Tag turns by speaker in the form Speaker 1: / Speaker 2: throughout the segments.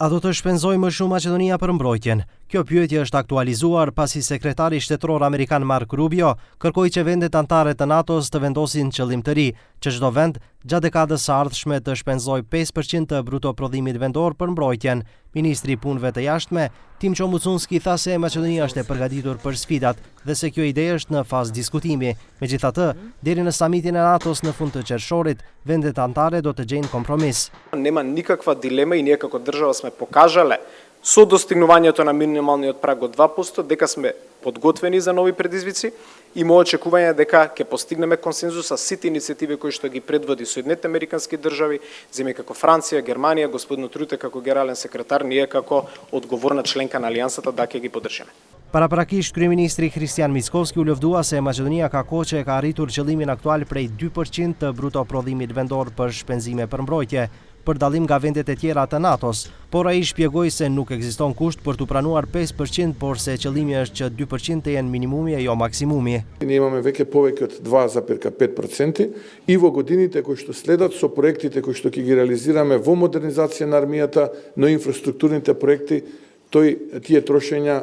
Speaker 1: A do të shpenzoj më shumë Maqedonia për mbrojtjen? Kjo pyetje është aktualizuar pasi sekretari shtetëror amerikan Marco Rubio kërkoi që vendet anëtare të NATO-s të vendosin qëllim të ri, që çdo vend gjatë dekadës së ardhshme të shpenzojë 5% të bruto prodhimit vendor për mbrojtjen. Ministri i Punëve të Jashtme Tim Çomucunski tha se Maqedonia është e përgatitur për sfidat dhe se kjo ide është në fazë diskutimi. Megjithatë, deri në samitin e NATO-s në fund të qershorit, vendet anëtare do të gjejnë kompromis.
Speaker 2: Нема никаква дилема и ние како држава сме покажале со достигнувањето на минималниот праг од 2% дека сме подготвени за нови предизвици и мо очекување дека ќе постигнеме консензус со сите иницијативи кои што ги предводи Соединетите американски држави, земји како Франција, Германија, господин Руте како генерален секретар, ние како одговорна членка на алијансата да ќе ги поддржиме.
Speaker 1: Paraprakisht, kryeministri Christian Mickoski u lëvdua se Maqedonia ka kohë që ka arritur qëllimin aktual prej 2% të bruto prodhimit vendor për shpenzime për mbrojtje, për dallim nga vendet e tjera të NATO-s, por ai shpjegoi se nuk ekziston kusht për të pranuar 5%, por se qëllimi është që 2% të jenë minimumi e jo maksimumi.
Speaker 3: Ние имаме веќе повеќе од 2,5% и во годините кои што следат со проектите кои што ќе ги реализираме во модернизација на армијата, но инфраструктурните проекти, tije tрошења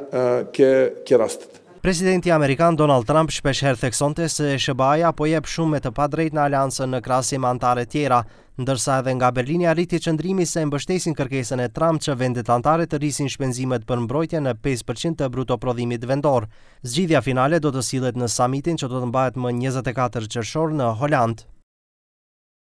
Speaker 3: ќе rastët.
Speaker 1: Presidenti Amerikan Donald Trump shpeshherë theksonte se SBA-ja po jep shumë me të padrejtë në aleancën në krahasim me anëtare tjera, ndërsa edhe nga Berlini arriti qëndrimi se mbështesin kërkesën e Trump që vendet anëtare të rrisin shpenzimet për mbrojtje në 5% të bruto prodhimit vendor. Zgjidhja finale do të sillet në samitin që do të mbahet më 24 qershor në Holand.